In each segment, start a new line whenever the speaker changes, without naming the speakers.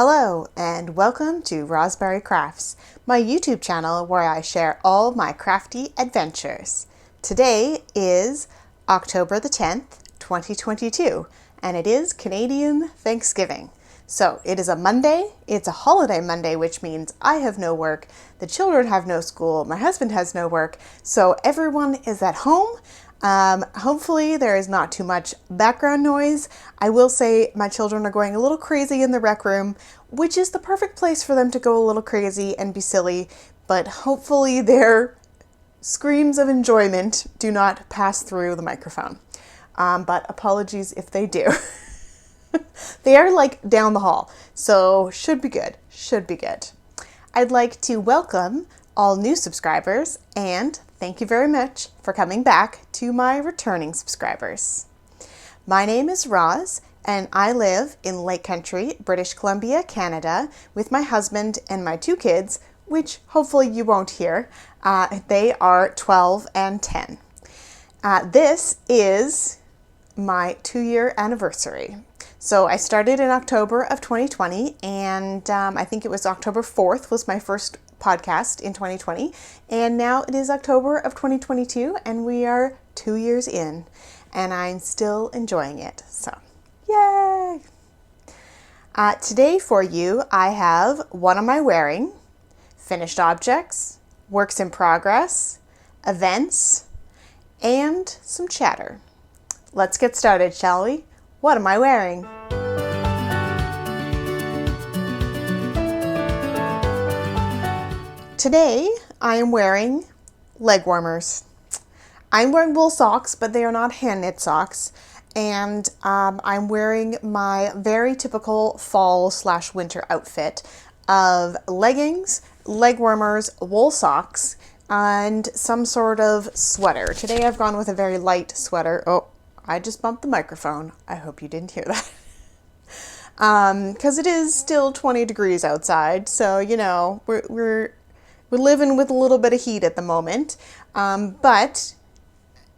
Hello and welcome to Rosberry Crafts, my YouTube channel where I share all my crafty adventures. Today is October the 10th, 2022, and it is Canadian Thanksgiving. So it is a Monday, it's a holiday Monday, which means I have no work, the children have no school, my husband has no work, so everyone is at home. Hopefully there is not too much background noise. I will say my children are going a little crazy in the rec room, which is the perfect place for them to go a little crazy and be silly, but hopefully their screams of enjoyment do not pass through the microphone. But apologies if they do. They are like down the hall, so should be good, I'd like to welcome all new subscribers and thank you very much for coming back to my returning subscribers. My name is Roz and I live in Lake Country, British Columbia, Canada with my husband and my two kids, which hopefully you won't hear. They are 12 and 10. This is my 2-year anniversary. So I started in October of 2020 and I think it was October 4th was my first podcast in 2020, and now it is October of 2022 and we are 2 years in and I'm still enjoying it, so yay! Today for you I have what am I wearing, finished objects, works in progress, events, and some chatter. Let's get started, shall we? What am I wearing? Today, I am wearing leg warmers. I'm wearing wool socks, but they are not hand knit socks. And I'm wearing my very typical fall/winter outfit of leggings, leg warmers, wool socks, and some sort of sweater. Today I've gone with a very light sweater. Oh, I just bumped the microphone. I hope you didn't hear that. Because it is still 20 degrees outside. So, you know, we're living with a little bit of heat at the moment, but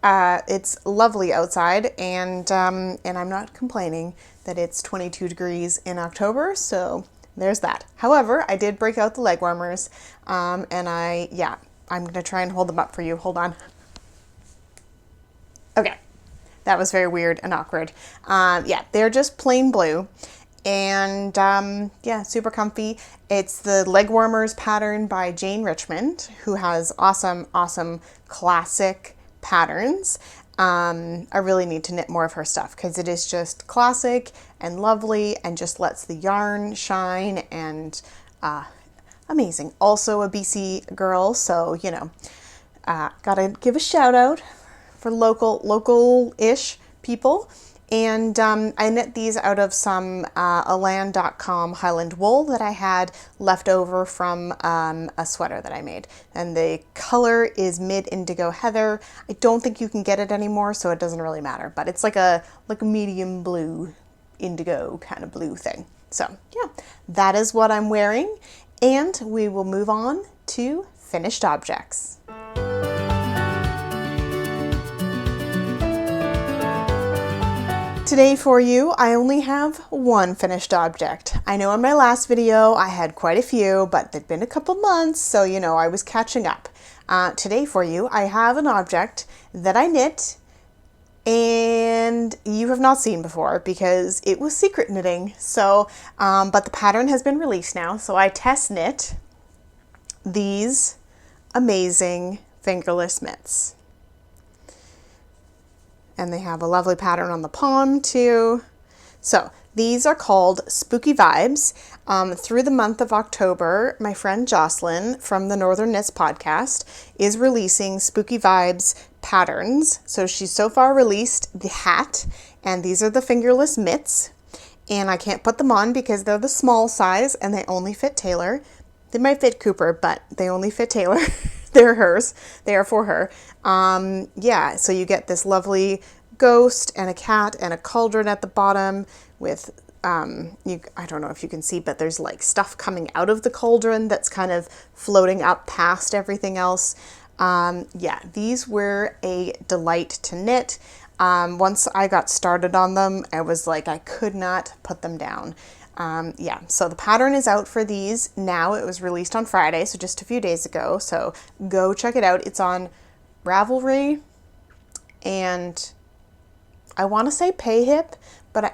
it's lovely outside, and I'm not complaining that it's 22 degrees in October, so there's that. However, I did break out the leg warmers, and I'm going to try and hold them up for you. Hold on. Okay, that was very weird and awkward. They're just plain blue. And super comfy. It's the leg warmers pattern by Jane Richmond, who has awesome classic patterns. I really need to knit more of her stuff because it is just classic and lovely and just lets the yarn shine and amazing. Also a BC girl, so you know, gotta give a shout out for local-ish people. And I knit these out of some Alan.com Highland wool that I had left over from a sweater that I made. And the color is mid indigo heather. I don't think you can get it anymore, so it doesn't really matter. But it's like a medium blue, indigo kind of blue thing. So yeah, that is what I'm wearing. And we will move on to finished objects. Today for you, I only have one finished object. I know in my last video I had quite a few, but they've been a couple months, so you know I was catching up. Today for you, I have an object that I knit and you have not seen before because it was secret knitting. So, but the pattern has been released now, so I test knit these amazing fingerless mitts. And they have a lovely pattern on the palm too. So these are called Spooky Vibes. Through the month of October, my friend Jocelyn from the Northern Knits podcast is releasing Spooky Vibes patterns. So she's so far released the hat, and these are the fingerless mitts. And I can't put them on because they're the small size and they only fit Taylor. They might fit Cooper, but they only fit Taylor. They're hers. They are for her. So you get this lovely ghost and a cat and a cauldron at the bottom with, I don't know if you can see, but there's like stuff coming out of the cauldron that's kind of floating up past everything else. These were a delight to knit. Once I got started on them, I was like, I could not put them down. Yeah, so the pattern is out for these now. It was released on Friday, so just a few days ago. So go check it out. It's on Ravelry and I want to say PayHip,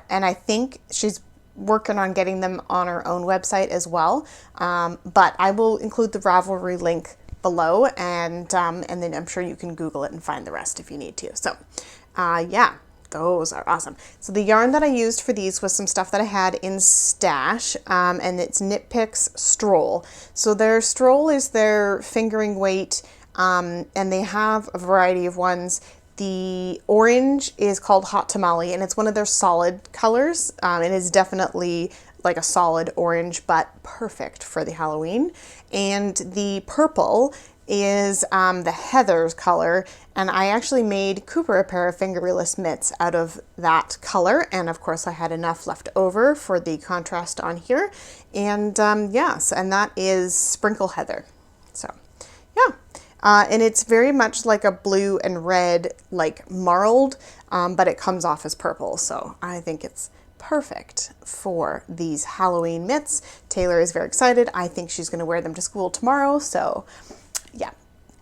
and I think she's working on getting them on her own website as well. But I will include the Ravelry link below, and then I'm sure you can Google it and find the rest if you need to. So, yeah. Those are awesome. So the yarn that I used for these was some stuff that I had in stash, and it's Knit Picks Stroll. So their Stroll is their fingering weight, and they have a variety of ones. The orange is called Hot Tamale, and it's one of their solid colors. It is definitely like a solid orange, but perfect for the Halloween. And the purple is the Heather's color, and I actually made Cooper a pair of fingerless mitts out of that color, and of course I had enough left over for the contrast on here, and yes, and that is Sprinkle Heather. So yeah, and it's very much like a blue and red, like marled, but it comes off as purple, so I think it's perfect for these Halloween mitts. Taylor is very excited. I think she's going to wear them to school tomorrow, so yeah,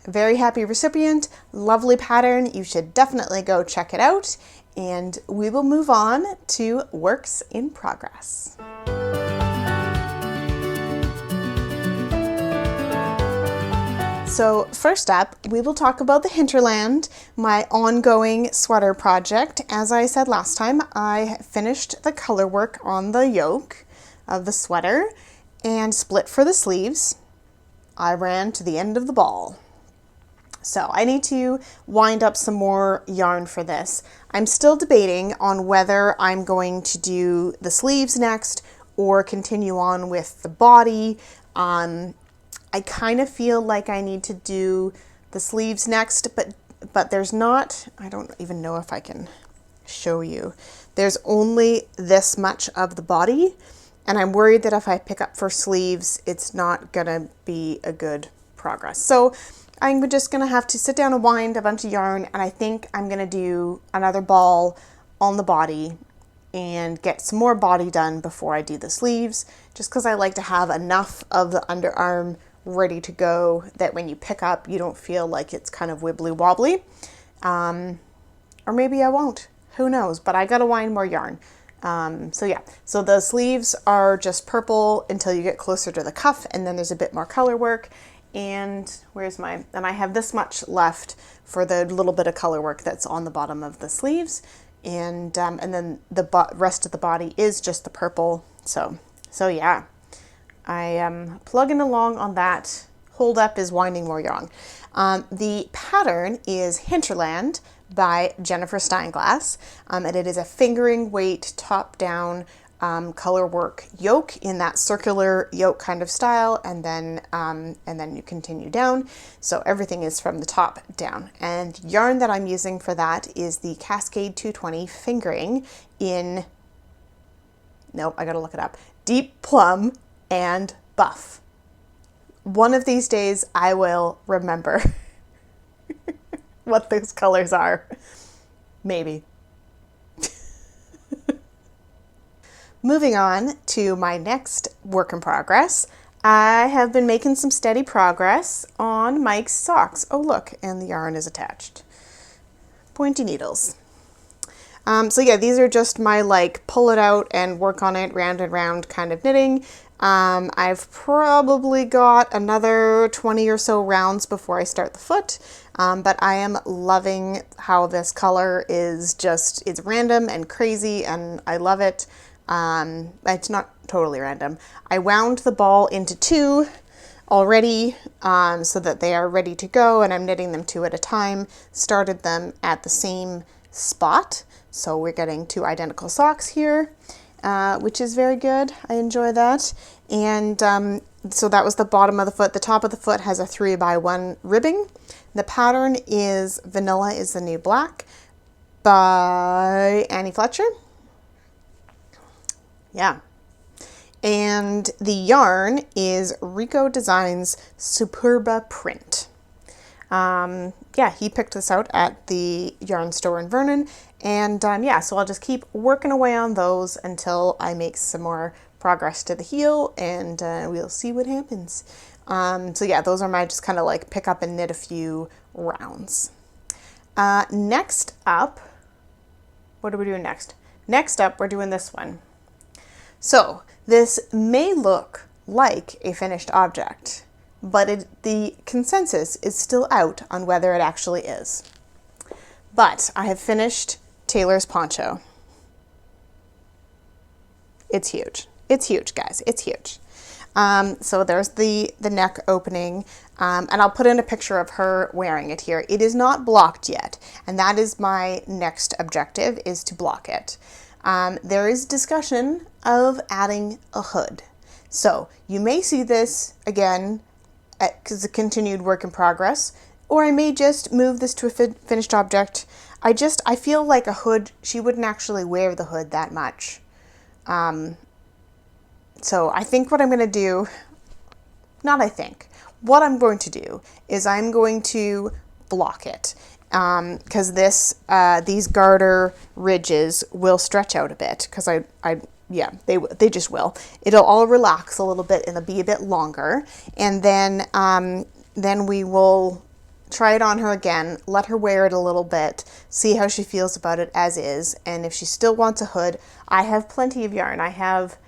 very happy recipient, lovely pattern. You should definitely go check it out, and we will move on to works in progress. So first up, we will talk about the Hinterland, my ongoing sweater project. As I said last time, I finished the color work on the yoke of the sweater and split for the sleeves. I ran to the end of the ball. So I need to wind up some more yarn for this. I'm still debating on whether I'm going to do the sleeves next or continue on with the body. I kind of feel like I need to do the sleeves next, but there's not, I don't even know if I can show you. There's only this much of the body, and I'm worried that if I pick up for sleeves, it's not gonna be a good progress. So I'm just gonna have to sit down and wind a bunch of yarn, and I think I'm gonna do another ball on the body and get some more body done before I do the sleeves, just because I like to have enough of the underarm ready to go that when you pick up, you don't feel like it's kind of wibbly wobbly. Or maybe I won't, who knows, but I gotta wind more yarn. So yeah, so the sleeves are just purple until you get closer to the cuff, and then there's a bit more color work. And and I have this much left for the little bit of color work that's on the bottom of the sleeves. And then the rest of the body is just the purple. So yeah, I am plugging along on that. Hold up is winding more yarn. The pattern is Hinterland by Jennifer Steinglass, and it is a fingering weight top down color work yoke in that circular yoke kind of style, and then you continue down. So everything is from the top down. And yarn that I'm using for that is the Cascade 220 fingering in, nope, I gotta look it up, Deep Plum and Buff. One of these days I will remember what those colors are. Maybe. Moving on to my next work in progress, I have been making some steady progress on Mike's socks. Oh look, and the yarn is attached. Pointy needles. So yeah, these are just my like pull it out and work on it round and round kind of knitting. I've probably got another 20 or so rounds before I start the foot, but I am loving how this color is just, it's random and crazy and I love it. It's not totally random. I wound the ball into two already so that they are ready to go, and I'm knitting them two at a time. Started them at the same spot, so we're getting two identical socks here, which is very good. I enjoy that. And so that was the bottom of the foot. The top of the foot has a 3x1 ribbing. The pattern is Vanilla is the New Black by Annie Fletcher. Yeah. And the yarn is Rico Designs Superba Print. Yeah, he picked this out at the yarn store in Vernon, And yeah, so I'll just keep working away on those until I make some more progress to the heel, and we'll see what happens. So yeah, those are my just kind of like pick up and knit a few rounds. Next up, what are we doing next? Next up, we're doing this one. So this may look like a finished object, but the consensus is still out on whether it actually is. But I have finished Taylor's poncho. It's huge. It's huge, guys. It's huge. So there's the neck opening, and I'll put in a picture of her wearing it here. It is not blocked yet, and that is my next objective, is to block it. There is discussion of adding a hood. So you may see this again as a continued work in progress, or I may just move this to a finished object. I feel like a hood, she wouldn't actually wear the hood that much. So I think what I'm going to do, what I'm going to do is I'm going to block it. Because these garter ridges will stretch out a bit, because they just will. It'll all relax a little bit and it'll be a bit longer, and then we will try it on her again, let her wear it a little bit, see how she feels about it as is, and if she still wants a hood, I have plenty of yarn. I have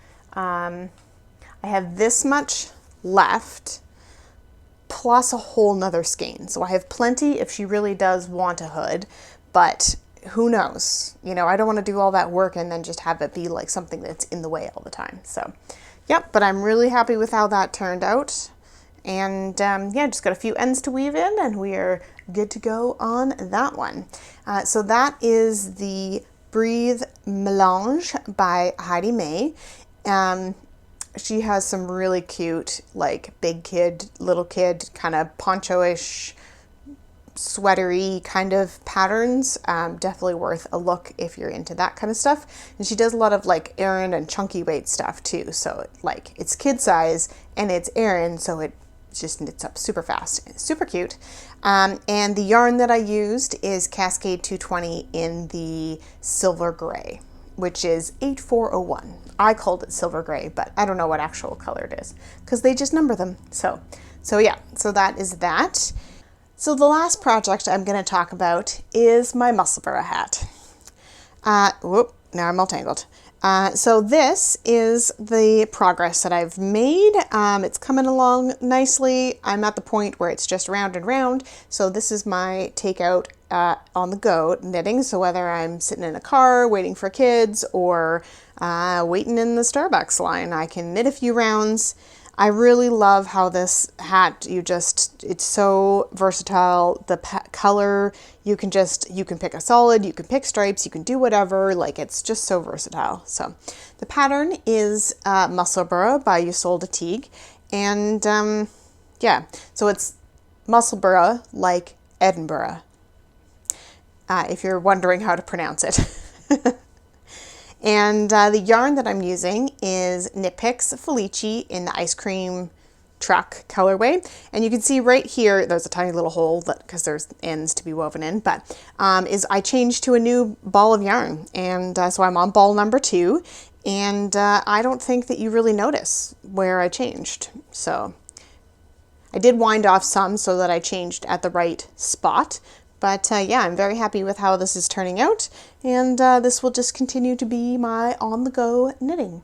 this much left, plus a whole nother skein. So I have plenty if she really does want a hood, but who knows? You know, I don't want to do all that work and then just have it be like something that's in the way all the time. So, yep, but I'm really happy with how that turned out. And yeah, just got a few ends to weave in and we are good to go on that one. So that is the Breathe Melange by Heidi May. She has some really cute, like big kid, little kid, kind of poncho-ish, sweatery kind of patterns. Definitely worth a look if you're into that kind of stuff. And she does a lot of like Aran and chunky weight stuff too. So like it's kid size and it's Aran, so it just knits up super fast. It's super cute. And the yarn that I used is Cascade 220 in the silver gray, which is 8401. I called it silver gray, but I don't know what actual color it is because they just number them. So yeah, so that is that. So the last project I'm going to talk about is my Musselburgh hat. Now I'm all tangled. So this is the progress that I've made. It's coming along nicely. I'm at the point where it's just round and round. So this is my takeout on the go knitting. So whether I'm sitting in a car waiting for kids or waiting in the Starbucks line, I can knit a few rounds. I really love how this hat, it's so versatile. The color, you can pick a solid, you can pick stripes, you can do whatever, like it's just so versatile. So the pattern is Musselburgh by Isolde Teague. And yeah, so it's Musselburgh like Edinburgh, if you're wondering how to pronounce it. And the yarn that I'm using is Knit Picks Felici in the Ice Cream Truck colorway. And you can see right here, there's a tiny little hole because there's ends to be woven in, but I changed to a new ball of yarn. And so I'm on ball number 2. And I don't think that you really notice where I changed. So I did wind off some so that I changed at the right spot. But yeah, I'm very happy with how this is turning out, and this will just continue to be my on-the-go knitting.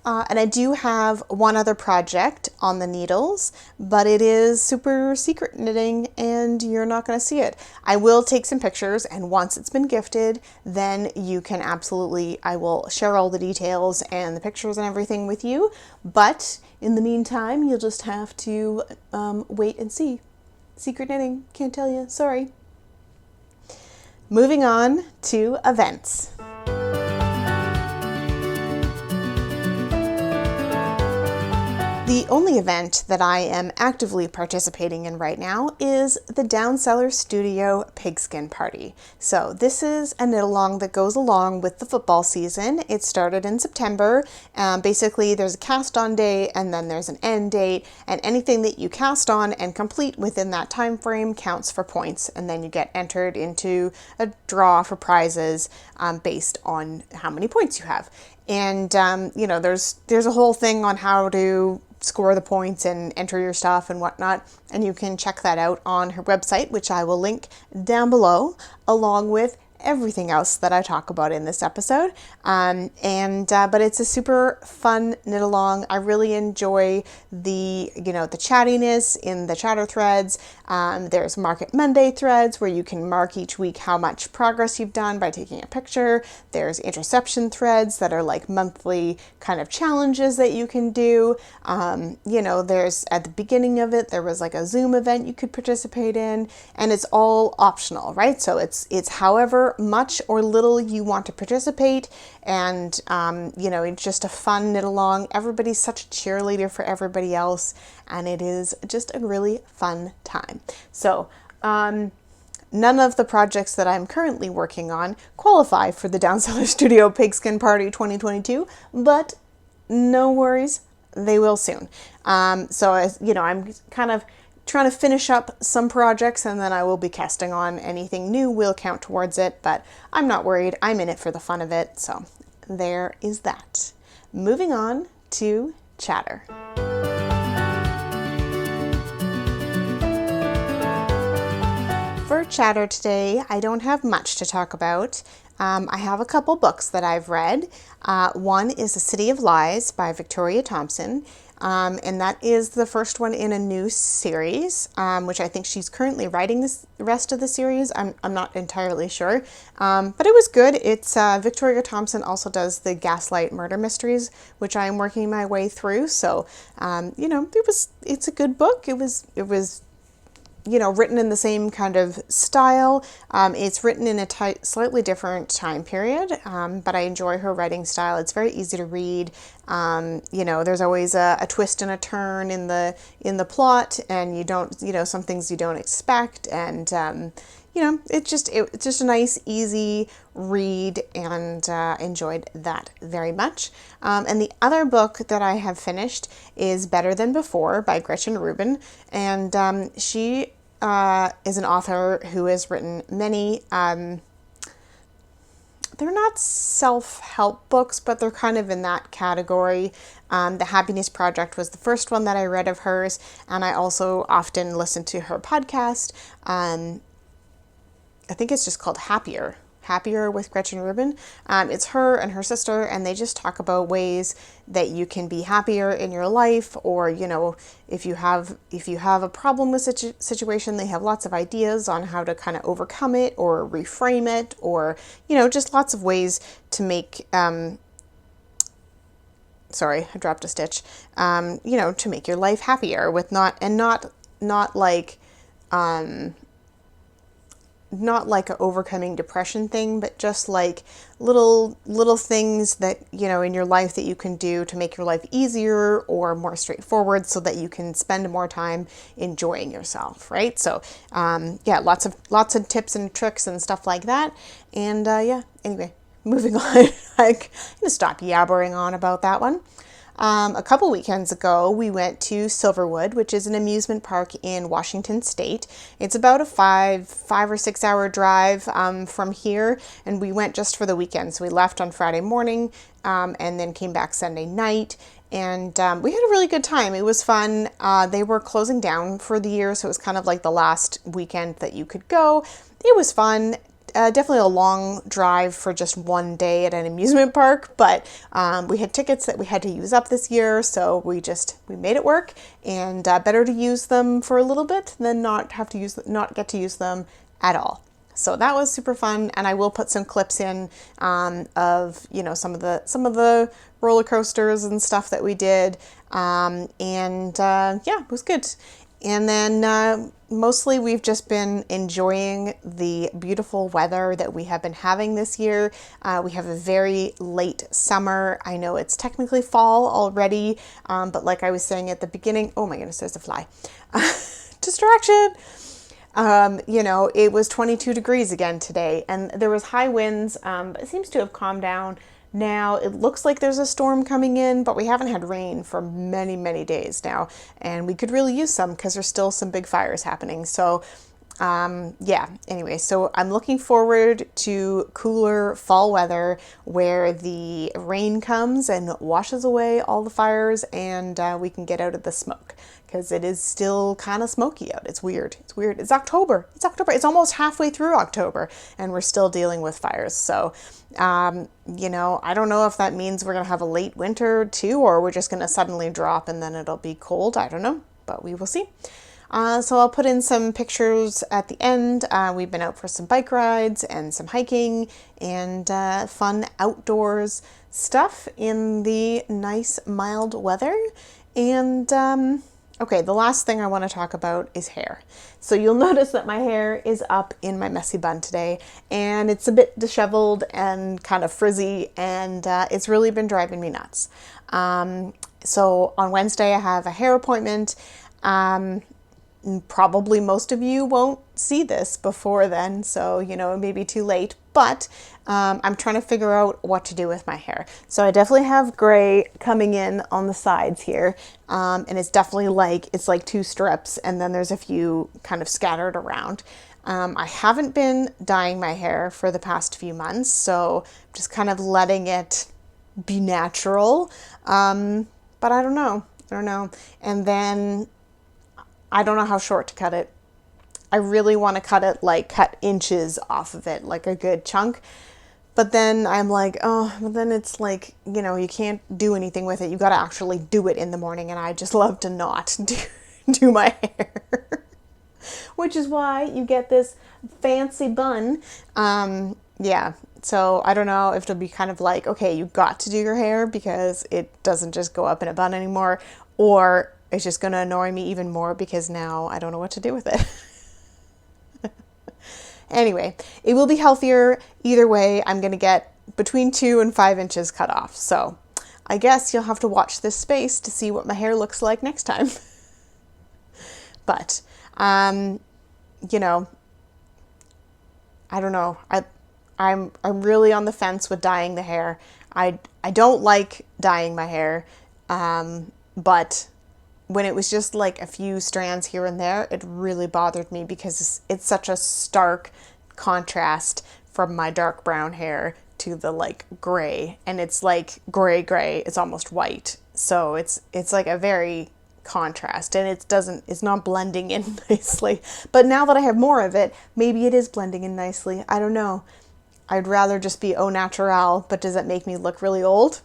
And I do have one other project on the needles, but it is super secret knitting and you're not going to see it. I will take some pictures, and once it's been gifted, then you can I will share all the details and the pictures and everything with you. But in the meantime, you'll just have to wait and see. Secret knitting, can't tell you, sorry. Moving on to events. The The only event that I am actively participating in right now is the Down Cellar Studio Pigskin Party. So this is a knit-along that goes along with the football season. It started in September. Basically, there's a cast-on day and then there's an end date, and anything that you cast on and complete within that time frame counts for points, and then you get entered into a draw for prizes based on how many points you have. And there's a whole thing on how to score the points and enter your stuff and whatnot, and you can check that out on her website, which I will link down below, along with everything else that I talk about in this episode. But it's a super fun knit along. I really enjoy the chattiness in the chatter threads. There's Market Monday threads where you can mark each week how much progress you've done by taking a picture. There's interception threads that are like monthly kind of challenges that you can do. There's at the beginning of it, there was like a Zoom event you could participate in, and it's all optional, right? So it's however much or little you want to participate, and it's just a fun knit along. Everybody's such a cheerleader for everybody else, and it is just a really fun time. So none of the projects that I'm currently working on qualify for the Down Cellar Studio Pigskin Party 2022, but no worries, they will soon. I'm kind of trying to finish up some projects, and then I will be casting on. Anything new will count towards it, but I'm not worried. I'm in it for the fun of it. So there is that. Moving on to chatter. For chatter today, I don't have much to talk about. I have a couple books that I've read. One is The City of Lies by Victoria Thompson. And that is the first one in a new series, which I think she's currently writing the rest of the series. I'm not entirely sure, but it was good. It's Victoria Thompson also does the Gaslight Murder Mysteries, which I'm working my way through. So, it's a good book. It was written in the same kind of style. It's written in a slightly different time period, but I enjoy her writing style. It's very easy to read. There's always a twist and a turn in the plot, and you don't, some things you don't expect, and it's just a nice, easy read, and enjoyed that very much. And the other book that I have finished is Better Than Before by Gretchen Rubin, and she is an author who has written many, they're not self-help books, but they're kind of in that category. The Happiness Project was the first one that I read of hers, and I also often listen to her podcast. I think it's just called Happier with Gretchen Rubin. It's her and her sister, and they just talk about ways that you can be happier in your life, or if you have a problem with such a situation, they have lots of ideas on how to kind of overcome it or reframe it, or just lots of ways to make sorry, I dropped a stitch. To make your life happier with not like a overcoming depression thing, but just like little things that, in your life that you can do to make your life easier or more straightforward, so that you can spend more time enjoying yourself, right? So, lots of tips and tricks and stuff like that. And, anyway, moving on. I'm gonna stop yabbering on about that one. A couple weekends ago, we went to Silverwood, which is an amusement park in Washington State. It's about a 5 or 6 hour drive from here, and we went just for the weekend. So we left on Friday morning and then came back Sunday night. And we had a really good time. It was fun. They were closing down for the year, so it was kind of like the last weekend that you could go. It was fun. Definitely a long drive for just one day at an amusement park, but we had tickets that we had to use up this year, so we made it work, and better to use them for a little bit than not get to use them at all. So that was super fun, and I will put some clips in of some of the roller coasters and stuff that we did, it was good. And then mostly we've just been enjoying the beautiful weather that we have been having this year. We have a very late summer. I know it's technically fall already, but like I was saying at the beginning, oh my goodness, there's a fly. Distraction. It was 22 degrees again today, and there was high winds, but it seems to have calmed down. Now it looks like there's a storm coming in, but we haven't had rain for many, many days now, and we could really use some because there's still some big fires happening. So anyway, so I'm looking forward to cooler fall weather where the rain comes and washes away all the fires, and we can get out of the smoke because it is still kind of smoky out. It's weird. It's October. It's almost halfway through October and we're still dealing with fires. So, I don't know if that means we're going to have a late winter too, or we're just going to suddenly drop and then it'll be cold. I don't know, but we will see. So I'll put in some pictures at the end. We've been out for some bike rides and some hiking and fun outdoors stuff in the nice mild weather. And okay, the last thing I want to talk about is hair. So you'll notice that my hair is up in my messy bun today, and it's a bit disheveled and kind of frizzy, and it's really been driving me nuts. So on Wednesday I have a hair appointment. Probably most of you won't see this before then, so it may be too late, but I'm trying to figure out what to do with my hair. So I definitely have gray coming in on the sides here, and it's definitely it's like two strips, and then there's a few kind of scattered around. I haven't been dyeing my hair for the past few months, so I'm just kind of letting it be natural, but I don't know. And then I don't know how short to cut it. I really want to cut inches off of it, like a good chunk. But then I'm like, but then it's you can't do anything with it. You got to actually do it in the morning. And I just love to not do my hair, which is why you get this fancy bun. So I don't know if it'll be kind of okay, you got to do your hair because it doesn't just go up in a bun anymore, or it's just going to annoy me even more because now I don't know what to do with it. Anyway, it will be healthier either way. I'm going to get between 2 and 5 inches cut off. So I guess you'll have to watch this space to see what my hair looks like next time. But, I don't know. I'm really on the fence with dyeing the hair. I don't like dyeing my hair, but when it was just a few strands here and there, it really bothered me because it's such a stark contrast from my dark brown hair to the gray, and it's gray, it's almost white. So it's a very contrast, and it's not blending in nicely. But now that I have more of it, maybe it is blending in nicely. I don't know. I'd rather just be au naturel, but does it make me look really old?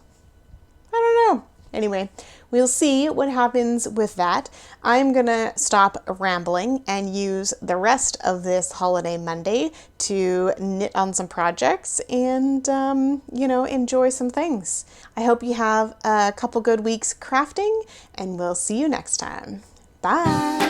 I don't know. Anyway, we'll see what happens with that. I'm going to stop rambling and use the rest of this holiday Monday to knit on some projects and, enjoy some things. I hope you have a couple good weeks crafting, and we'll see you next time. Bye!